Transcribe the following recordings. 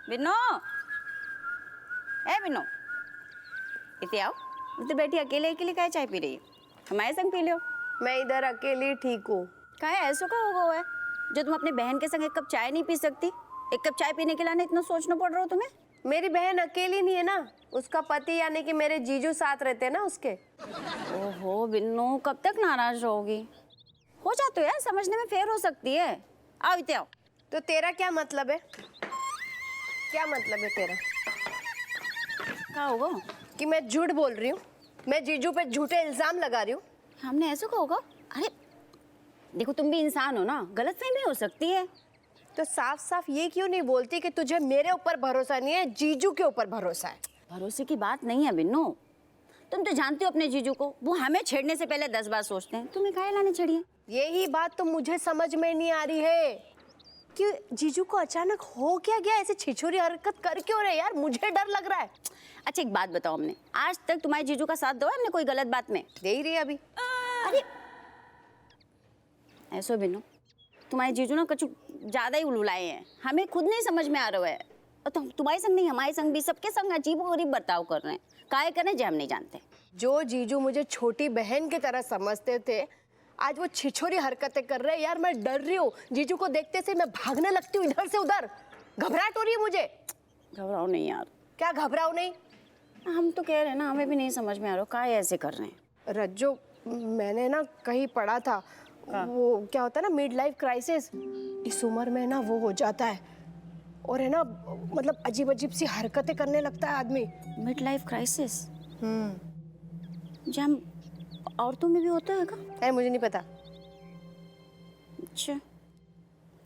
बिन्नो, ए बिन्नो, इतने आओ। इतने बैठी अकेले अकेले काय चाय पी रही है? हमारे संग पी लो। मैं इधर अकेली ठीक हूँ। क्या है ऐसा का होगा है जो तुम अपनी बहन के संग एक कप चाय नहीं पी सकती? एक कप चाय पीने के लिए इतना सोचना पड़ रहा हो तुम्हें? मेरी बहन अकेली नहीं है ना, उसका पति यानी कि मेरे जीजू साथ रहते हैं ना उसके। ओहो बिन्नो, कब तक नाराज रहोगी? हो जाते यार, समझने में फेर हो सकती है। आओ इतने आओ। तो तेरा क्या मतलब है? क्या मतलब है तेरा? क्या होगा? कि मैं झूठ बोल रही हूँ, मैं जीजू पे झूठे इल्जाम लगा रही हूँ। हमने ऐसा कहा होगा? अरे देखो, तुम भी इंसान हो ना, गलतफहमी हो सकती है। तो साफ साफ ये क्यों नहीं बोलती कि तुझे मेरे ऊपर भरोसा नहीं है, जीजू के ऊपर भरोसा है? भरोसे की बात नहीं है बिन्नो, तुम तो जानती हो अपने जीजू को, वो हमें छेड़ने से पहले 10 बार सोचते हैं। तुम्हें काहे लाने छेड़िए? यही बात तो मुझे समझ में नहीं आ रही है कि जीजू को अचानक हो क्या गया, ऐसे छिछोरी हरकत कर क्यों रहे यार? मुझे डर लग रहा है। अच्छा एक बात बताओ, हमने आज तक तुम्हारे जीजू का साथ दो हमने कोई गलत बात में? दे ही रही है अभी। अरे ऐसो बिन्नो, तुम्हारे जीजू ना कुछ ज्यादा ही उलुलाए हैं, हमें खुद नहीं समझ में आ रहा है। और तो तुम्हारे संग नहीं, हमारे संग भी, सबके संग अजीब और गरीब बर्ताव कर रहे हैं। काहे कर रहे हैं हम नहीं जानते। जो जीजू मुझे छोटी बहन की तरह समझते थे, आज वो छिछोरी हरकतें कर रहे हैं यार। मैं डर रही हूँ, जीजू को देखते से मैं भागने लगती हूँ इधर से उधर। घबराहट हो रही है मुझे। घबराओ नहीं यार। क्या घबराओ नहीं? हम तो कह रहे हैं ना, हमें भी नहीं समझ में आ रहा काहे ऐसे कर रहे हैं। रज्जो, मैंने ना कहीं पढ़ा था, वो क्या होता है ना, मिड लाइफ क्राइसिस, इस उम्र में ना वो हो जाता है और है ना, मतलब अजीब अजीब सी हरकतें करने लगता है आदमी। Mid life crisis? जब औरतों में भी होता है क्या? अरे मुझे नहीं पता। अच्छा,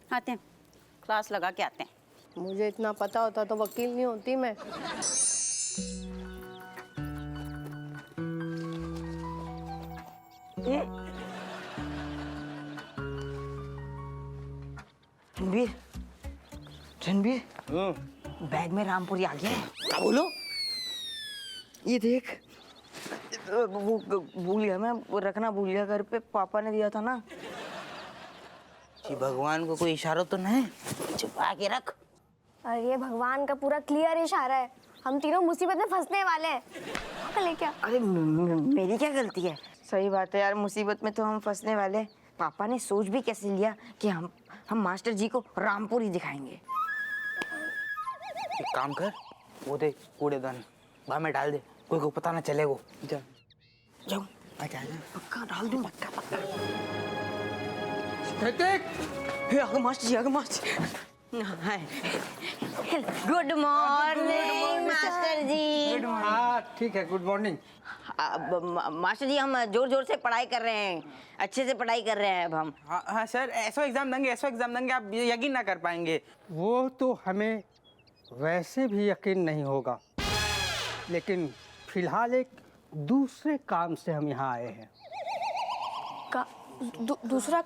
आते हैं, क्लास लगा के आते हैं। मुझे इतना पता होता तो वकील नहीं होती मैं। रणबीर, रणबीर, बैग में रामपुरी आ गया है। क्या बोलो? ये देख, वो भूल गया मैं, वो रखना भूल गया घर पे, पापा ने दिया था ना। जी भगवान को कोई इशारा तो नहीं? छुपा के रख। अरे भगवान का पूरा क्लियर इशारा है, हम तीनों मुसीबत में फंसने वाले हैं। ले क्या? अरे मेरी क्या गलती है? सही बात है यार, मुसीबत में तो हम फंसने वाले हैं। पापा ने सोच भी कैसे लिया कि हम मास्टर जी को रामपुरी दिखाएंगे। एक काम कर, वो दे कूड़ेदान, वहाँ में डाल दे, कोई को पता ना चलेगा। जाओ, अच्छा पक्का डाल दूं। पक्का पक्का। आगे मास्टर जी, आगे मास्टर। गुड मॉर्निंग मास्टर जी। हाँ ठीक है, गुड मॉर्निंग। मास्टर जी, हम जोर जोर से पढ़ाई कर रहे हैं, अच्छे से पढ़ाई कर रहे हैं अब हम। हाँ सर, ऐसा एग्जाम देंगे, आप यकीन ना कर पाएंगे। वो तो हमें वैसे भी यकीन नहीं होगा, लेकिन फिलहाल एक दूसरे काम से हम यहाँ आए हैं। दूसरा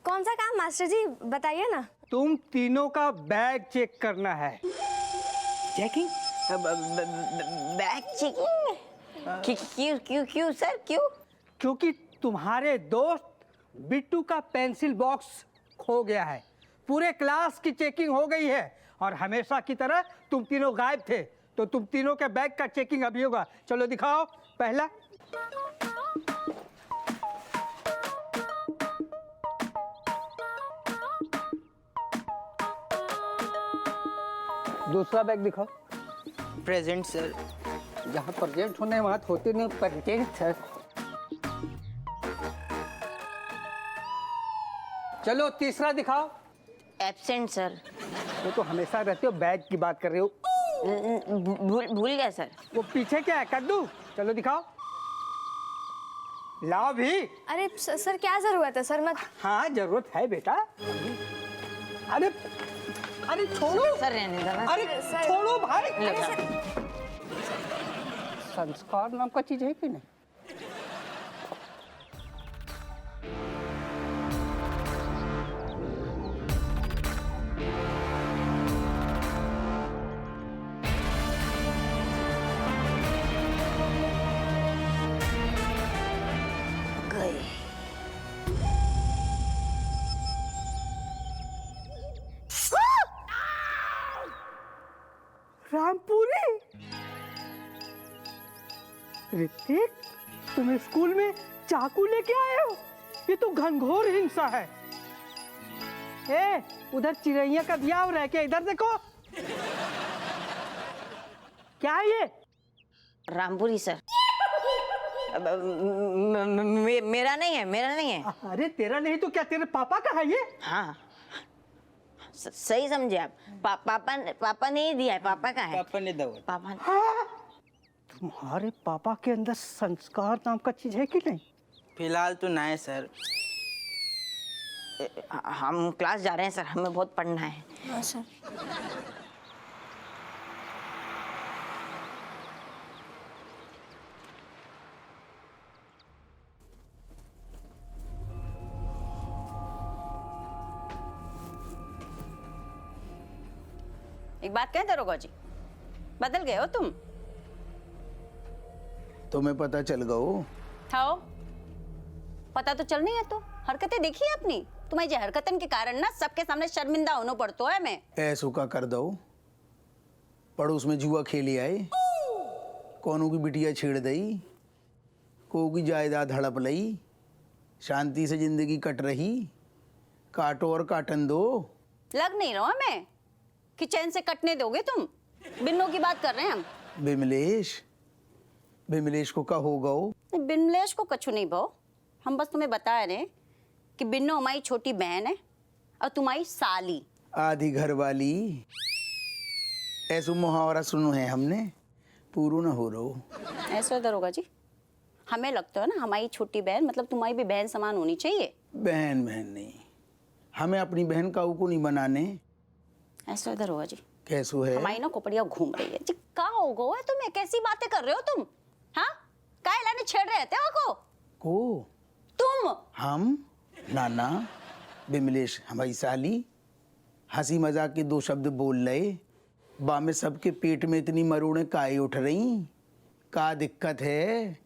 कौन सा काम मास्टर जी, बताइए ना। तुम तीनों का बैग चेक करना है। चेकिंग? Bag checking? क्यों सर, क्यों? क्योंकि तुम्हारे दोस्त बिट्टू का पेंसिल बॉक्स खो गया है। पूरे क्लास की चेकिंग हो गई है और हमेशा की तरह तुम तीनों गायब थे, तो तुम तीनों के बैग का चेकिंग अभी होगा। चलो दिखाओ। पहला, दूसरा बैग दिखाओ। Present sir. जहाँ प्रेजेंट होने वहाँ होते नहीं, प्रेजेंट सर। चलो तीसरा दिखाओ। Absent sir. वो तो हमेशा रहते हो, बैग की बात कर रहे हो। भूल गया सर। वो पीछे क्या है, कद्दू? चलो दिखाओ। लाओ भी। अरे सर क्या जरूरत है सर? मत। हाँ जरूरत है बेटा। अरे अरे छोड़ो सर, रहने दो ना। अरे छोड़ो भाई। अरे संस्कार नाम का चीज है कि नहीं? रामपुरी। ऋतिक, तुम स्कूल में चाकू लेके आए हो? ये तो घनघोर हिंसा है। ए, उधर चिड़ैया का ब्याह हो रहा है क्या? इधर देखो। क्या है ये? रामपुरी सर। मेरा नहीं है, मेरा नहीं है। अरे तेरा नहीं तो क्या तेरे पापा का है ये? हाँ, सही समझे आप। पापा ने ही दिया है, पापा का है। पापा ने दवा। पापा ने। हाँ? तुम्हारे पापा के अंदर संस्कार नाम का चीज है कि नहीं? फिलहाल तो ना है सर। हम क्लास जा रहे हैं सर, हमें बहुत पढ़ना है। हाँ सर। एक बात कहें दरोगा जी, बदल गए हो तुम। तुम्हें पता चल गओ? थाओ पता तो चल नहीं है। तो हरकतें देखी है अपनी। तुम्हारी जो हरकतन के कारण ना सबके सामने शर्मिंदा होना पड़तो है। मैं ऐसो का कर दो, पड़ोस में जुआ खेली आए, कौनों की बिटिया छेड़ दई, को की जायदाद हड़प लई, शांति से जिंदगी कट रही, काटो और काटन दो। लग नहीं रहा मैं कि चैन से कटने दोगे तुम। बिन्नो की बात कर रहे हैं हम। बिमलेश, बिमलेश को का हो गओ? बिमलेश को कछु नहीं भाव। हम बस तुम्हें बता रहे हैं कि बिन्नो हमारी छोटी बहन है और तुम्हारी साली। आधी घर वाली। ऐसो मुहावरा सुनो है हमने, पूरू न हो रहो। ऐसा है दरोगा जी, हमें लगता है ना हमारी छोटी बहन मतलब तुम्हारी भी बहन समान होनी चाहिए। बहन बहन नहीं, हमें अपनी बहन काऊ को नहीं बनाने। ऐसा है दरोगा जी, कैसो है? हमारी ना खोपड़िया घूम रही है जी। का हो गो है तुम्हें? कैसी बातें कर रहे हो तुम? हाँ, काय लाने छेड़ रहे थे को तुम? हम नाना बिमलेश हमारी साली हंसी मजाक के दो शब्द बोल रहे, बा में सबके पेट में इतनी मरोड़े काहे उठ रही? का दिक्कत है?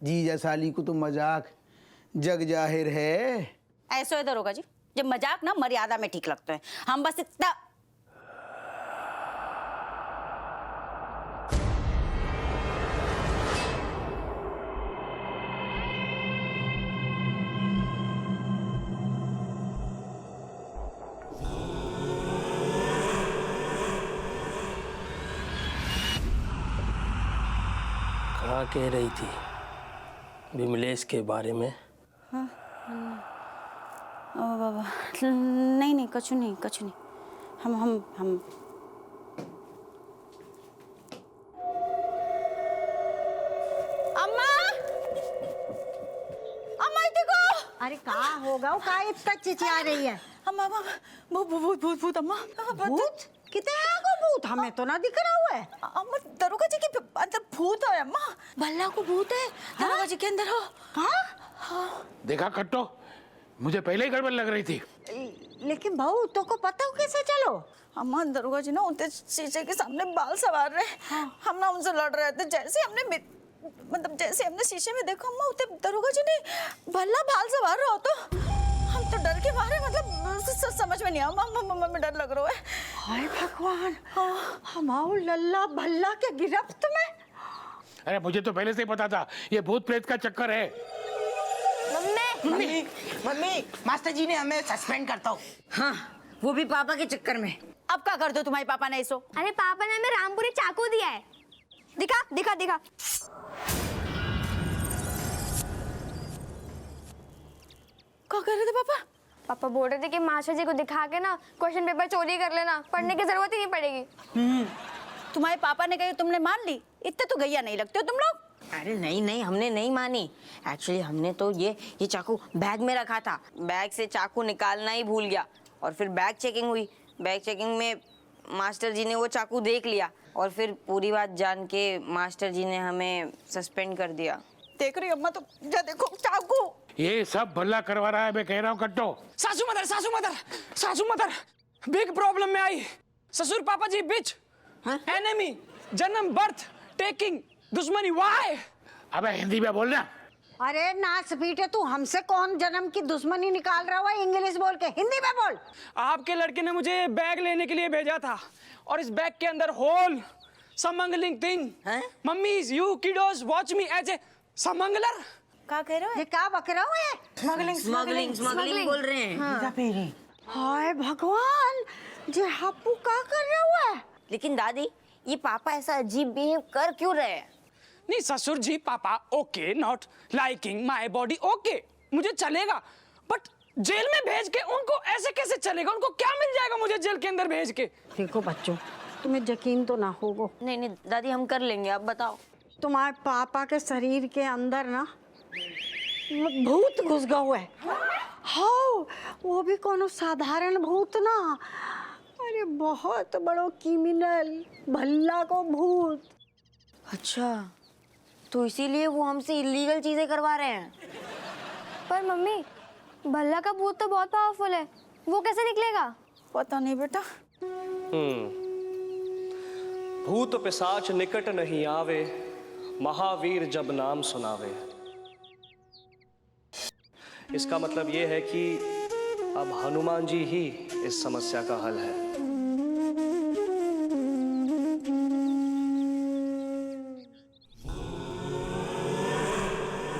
जीजा साली को तो मजाक जग जाहिर है। ऐसा है दरोगा जी, जब मजाक ना मर्यादा में ठीक लगता है। हम बस इतना कहाँ कह रही थी विमलेश के बारे में? ओ बाबा, नहीं नहीं, कछु नहीं, कछु नहीं। हम अम्मा, अम्मा देखो। अरे कहाँ होगा? का इतना चिचिया रही है? अम्मा भूत अम्मा। भूत? कितने है को भूत? हमें तो ना दिख रहा हुआ है। अम्मा दरोगा जी के अंदर भूत है। अम्मा भल्ला को भूत है दरोगा जी के अंदर हो। हाँ? देखा कट्टो, मुझे पहले ही गड़बड़ लग रही थी। लेकिन बहू तो को पता हो कैसे चलो? अम्मा दरोगा जी ना उनके शीशे के सामने बाल सवार रहे। हम ना उनसे लड़ रहे थे। जैसे हमने शीशे में देखा अम्मा, उतने दरोगा जी ने भल्ला बाल सवार रहा हो। तो हम तो डर के मारे समझ में नहीं आया। अम्मा में डर लग रहा है। हाय भगवान, हमाओ लल्ला भल्ला के गिरफ्त में। अरे मुझे तो पहले से ही पता था ये भूत प्रेत का चक्कर है। मम्मी मम्मी, मास्टर जी ने हमें सस्पेंड करता हो। हाँ, वो भी पापा के चक्कर में। अब क्या कर दो तुम्हारे पापा ने इसो? अरे पापा ने हमें रामपुरी चाकू दिया है। दिखा दिखा दिखा। क्या कर रहे थे पापा? पापा बोल रहे थे कि मास्टर जी को दिखा के ना क्वेश्चन पेपर चोरी कर लेना, पढ़ने की जरूरत ही नहीं पड़ेगी। तुम्हारे पापा ने कही तुमने मान ली? इतने तो गैया नहीं लगते हो तुम लोग। अरे नहीं, हमने नहीं मानी। एक्चुअली हमने तो ये चाकू बैग में रखा था, बैग से चाकू निकालना ही भूल गया और फिर बैग चेकिंग हुई। बैग चेकिंग में मास्टर जी ने वो चाकू देख लिया और फिर पूरी बात जान के मास्टर जी ने हमें सस्पेंड कर दिया। देख रही अम्मा, तो जा देखो चाकू। ये सब भला करवा रहा है, मैं कह रहा हूँ कट्टो। सासू मदर बिग प्रॉब्लम में आई। ससुर पापा जी बिच, एनिमी, जन्म, बर्थ, टेकिंग, दुश्मनी। व्हाई? अबे हिंदी में बोलना। अरे नाच पीटे, तू हमसे कौन जन्म की दुश्मनी निकाल रहा हुआ? इंग्लिश बोल के हिंदी में बोल। आपके लड़के ने मुझे बैग लेने के लिए भेजा था और इस बैग के अंदर होल समंगलिंग थिंग हैं? Mummies you kiddos watch me as a smuggler. का कह रहे हो ये क्या बक रहा है? स्मगलिंग बोल रहे हैं। हाय भगवान, ये हप्पू क्या कर रहा है? लेकिन दादी ये पापा ऐसा अजीब बिहेव कर क्यों रहे हैं? नहीं ससुर जी पापा okay, not liking my body okay, मुझे चलेगा, बट जेल में भेज के उनको ऐसे कैसे चलेगा? उनको क्या मिल जाएगा मुझे जेल के अंदर भेज के? देखो बच्चों, तुम्हें यकीन तो ना होगा, नहीं नहीं दादी हम कर लेंगे, आप बताओ। तुम्हारे पापा के शरीर के अंदर ना भूत घुस गया हुआ है। हाँ, वो भी कोनो साधारण भूत ना, अरे बहुत बड़ो क्रिमिनल, भल्ला को भूत। अच्छा तो इसीलिए वो हमसे इलीगल चीजें करवा रहे हैं। पर मम्मी भल्ला का भूत तो बहुत पावरफुल है, वो कैसे निकलेगा? पता नहीं बेटा। भूत पिशाच निकट नहीं आवे, महावीर जब नाम सुनावे। इसका मतलब ये है कि अब हनुमान जी ही इस समस्या का हल है।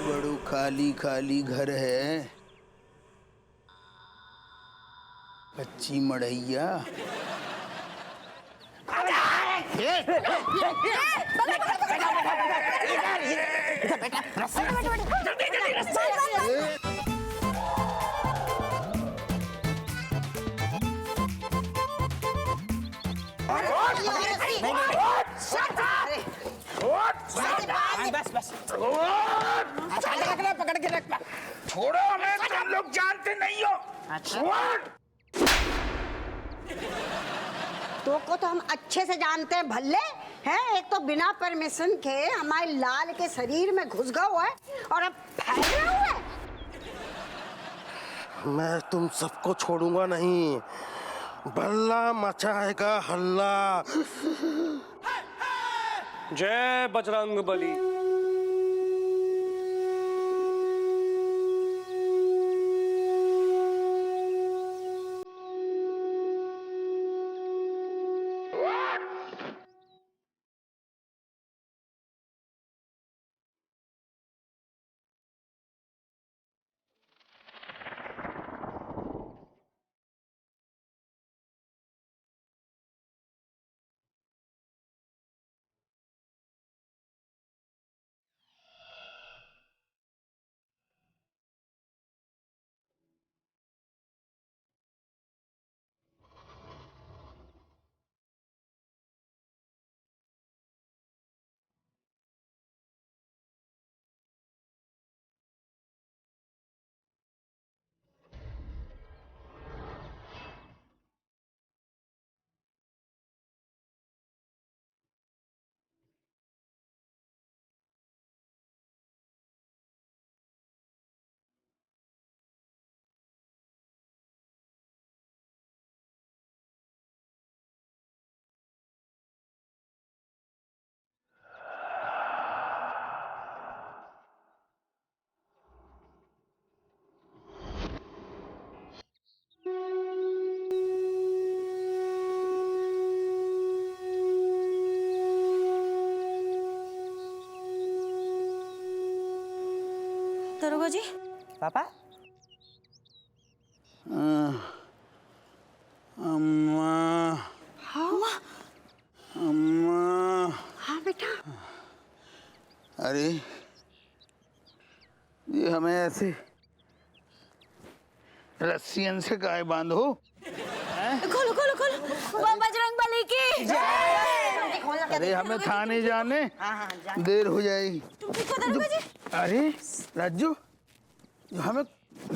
बड़ो खाली खाली घर है, कच्ची मड़ैया। पकड़ के रख, छोड़ो हमें, तुम लोग जानते नहीं हो। तो को तो हम अच्छे से जानते हैं भल्ले हैं, एक तो बिना परमिशन के हमारे लाल के शरीर में घुस गया हुआ है और अब फैल रहा हुआ है। मैं तुम सबको छोड़ूंगा नहीं, भल्ला मचाएगा हल्ला। जय बजरंग बली। दरोगा जी। पापा अम्मा, अम्मा। हाँ बेटा। अरे ये हमें ऐसे रस्सियन से काहे बांधो? खोलो खोलो खोलो, वो बजरंग बली की जय। अरे हमें थाने जाने देर हो जाएगी। तुम ठीक हो दरोगा जी? अरे राजू, हमें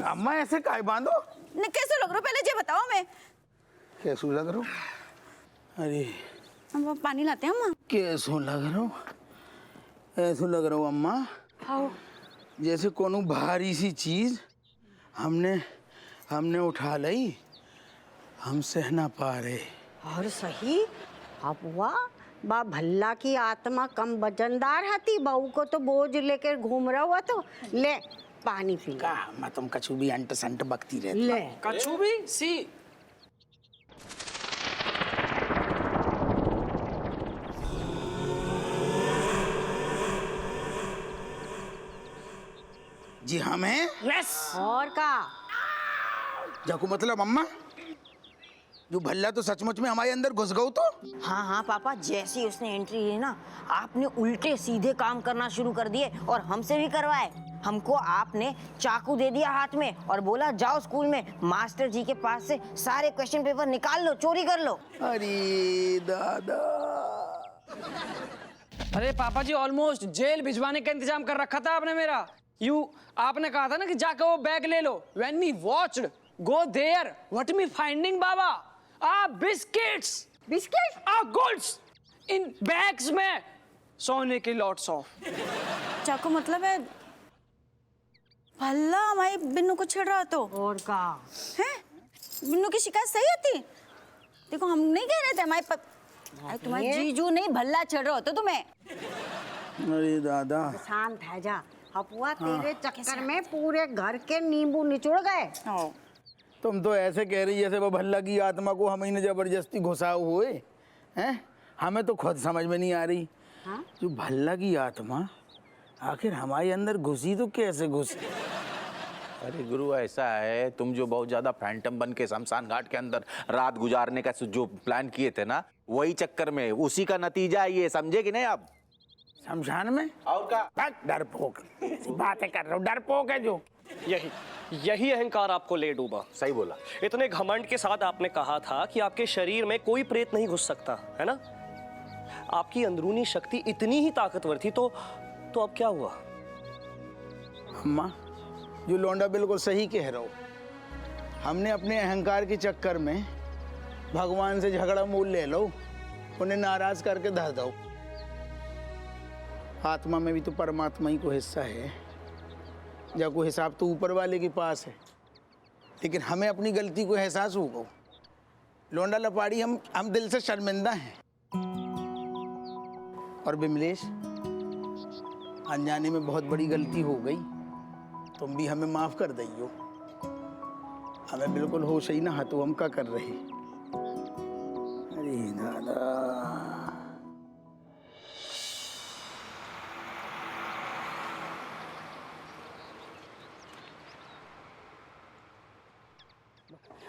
अम्मा ऐसे काहे बांधो? नहीं कैसे लग रहा, पहले ये बताओ। मैं कैसू लग रहा हूँ? अरे हम पानी लाते हैं अम्मा। कैसू लग रहा हूँ? ऐसू लग रहा हूँ अम्मा जैसे कोनो भारी सी चीज हमने उठा ली, हम सह ना पा रहे। और सही अब हुआ बा भल्ला की आत्मा कम वजनदार हती, बहू को तो बोझ लेकर घूम रहा हुआ, तो ले पानी पी। का मैं तुम कछु भी अंट संट बकती रहती। ले कछु भी सी। जी हम हैं। यस। और का जाकू मतलब अम्मा जो भल्ला तो सचमुच में हमारे अंदर घुस गओ तो। हाँ हाँ पापा, जैसे ही उसने एंट्री ली ना, आपने उल्टे सीधे काम करना शुरू कर दिए और हमसे भी करवाए। हमको आपने चाकू दे दिया हाथ में और बोला जाओ स्कूल में मास्टर जी के पास से सारे क्वेश्चन पेपर निकाल लो, चोरी कर लो। अरे दादा। अरे पापा जी, ऑलमोस्ट जेल भिजवाने का इंतजाम कर रखा था आपने मेरा। आपने कहा था ना कि जाकर वो बैग ले लो। When we watched, go there, what me finding बाबा? Biscuits. Biscuit golds in bags में, सोने के लॉट्स ऑफ। चाकू मतलब है भल्ला हमारी बिन्नू को छेड़ रहा तो। और का है बिन्नू की शिकायत सही आती। देखो हम नहीं कह रहे थे तुम्हारे जीजू नहीं भल्ला छेड़ रहा होता तुम्हें। अरे दादा। शांत है जा। अपुआ तेरे चक्कर में पूरे घर के नींबू निचोड़ गए। तुम तो ऐसे कह रही जैसे वो भल्ला की आत्मा को हम ही ने जबरदस्ती घुसाए हुए हैं। हमें तो खुद समझ में नहीं आ रही। जो भल्ला की आत्मा आखिर हमारे अंदर घुसी तो कैसे घुसी। अरे गुरु, ऐसा है, तुम जो बहुत ज्यादा फैंटम बन के शमशान घाट के अंदर रात गुजारने का जो प्लान किए थे ना, वही चक्कर में उसी का नतीजा ये, समझे कि नहीं आप? शमशान में और का डरपोक बातें कर रहा हूँ, डरपोक है जो। यही अहंकार आपको ले डूबा। सही बोला। इतने घमंड के साथ आपने कहा था कि आपके शरीर में कोई प्रेत नहीं घुस सकता, है ना? आपकी अंदरूनी शक्ति इतनी ही ताकतवर थी तो अब क्या हुआ? अम्मा, जो लौंडा बिल्कुल सही कह रहा हो। हमने अपने अहंकार के चक्कर में भगवान से झगड़ा मूल ले लो, उन्हें नाराज करके धर दो। आत्मा में भी तो परमात्मा ही को हिस्सा है, जब को हिसाब तो ऊपर वाले के पास है। लेकिन हमें अपनी गलती को एहसास होगा। लौंडा लपाड़ी हम दिल से शर्मिंदा हैं। और बिमलेश, अनजाने में बहुत बड़ी गलती हो गई, तुम भी हमें माफ कर दइयो। हमें बिल्कुल होश ही ना हाथों हम का कर रहे। अरे दादा।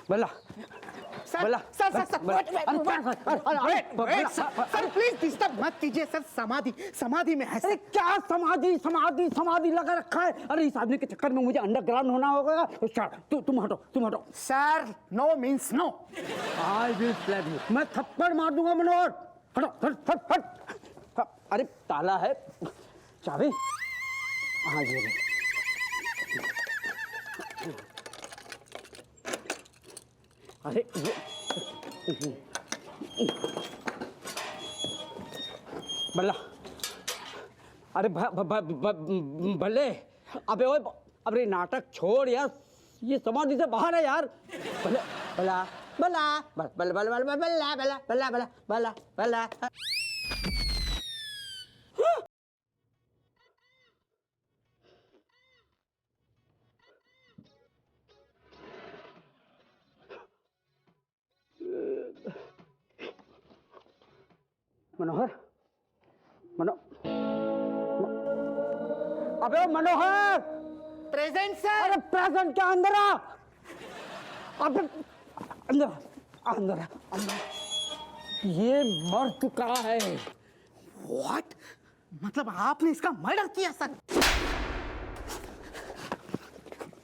भला सर प्लीज डिस्टर्ब मत कीजिए सर। समाधि में है। अरे क्या समाधि लगा रखा है। अरे इस आदमी के चक्कर में मुझे अंडरग्राउंड होना होगा। तुम हटो। Sir no means no. I will slap you. मैं थप्पड़ मार दूंगा मनोहर। हट। अरे ताला है, चाबी। हाँ जी। अरे बल्ला, अरे भले, अबे ओए, अरे नाटक छोड़ यार, ये समाधि से बाहर है यार। बल्ला। मनोहर, अबे मनोहर, प्रेजेंट सर। अरे प्रेजेंट क्या, अंदर आ। अबे अंदर। ये मर चुका है। व्हाट? मतलब आपने इसका मर्डर किया सर?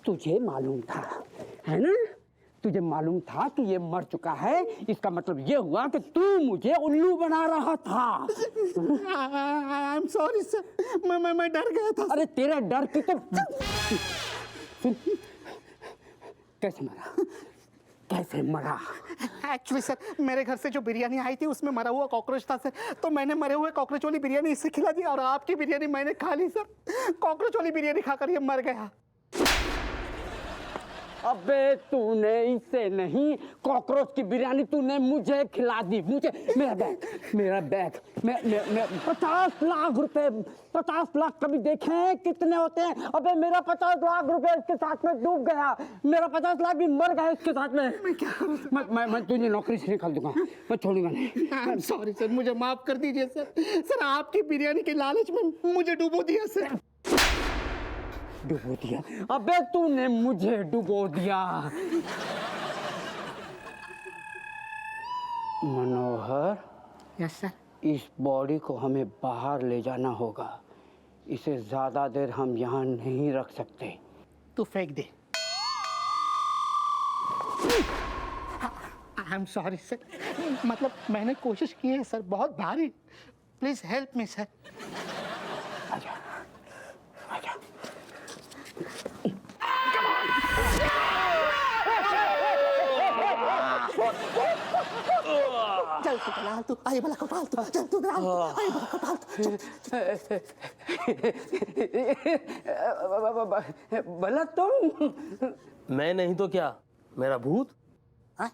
तुझे मालूम था, है ना? तुझे मालूम था कि ये मर चुका है। इसका मतलब ये हुआ कि तू मुझे उल्लू बना रहा था। आई एम सॉरी सर, मैं डर गया था। अरे तेरे डर की तो कैसे मरा? एक्चुअली सर, मेरे घर से जो बिरयानी आई थी उसमें मरा हुआ कॉकरोच था सर, तो मैंने मरे हुए कॉकरोच वाली बिरयानी इससे खिला दी और आपकी बिरयानी मैंने खा ली सर। कॉकरोच वाली बिरयानी खाकर ये मर गया। अबे तूने इसे नहीं, कॉकरोच की बिरयानी तूने मुझे खिला दी। मुझे मेरा बैग मैं 50 लाख रुपए, 50 लाख कभी देखे हैं कितने होते हैं? अबे मेरा 50 लाख रुपए इसके साथ में डूब गया। मेरा 50 लाख भी मर गया इसके साथ में। मैं तुझे नौकरी से निकाल दूंगा, मैं छोड़ूंगा नहीं। आई एम सॉरी सर, मुझे माफ कर दीजिए सर। सर आपकी बिरयानी के लालच में मुझे डूबो दिया सर। डुबो दिया, अबे तूने मुझे डुबो दिया। मनोहर, यस सर। इस बॉडी को हमें बाहर ले जाना होगा। इसे ज्यादा देर हम यहाँ नहीं रख सकते। तू फेंक दे। आई एम सॉरी सर, मतलब मैंने कोशिश की है सर, बहुत भारी। Please help me sir. आजा, आजा। चल तू दलाल, तू आई वाला कपाल, तू चल तू दलाल, आई वाला कपाल, भला तुम? मैं नहीं तो क्या, मेरा भूत। हाँ?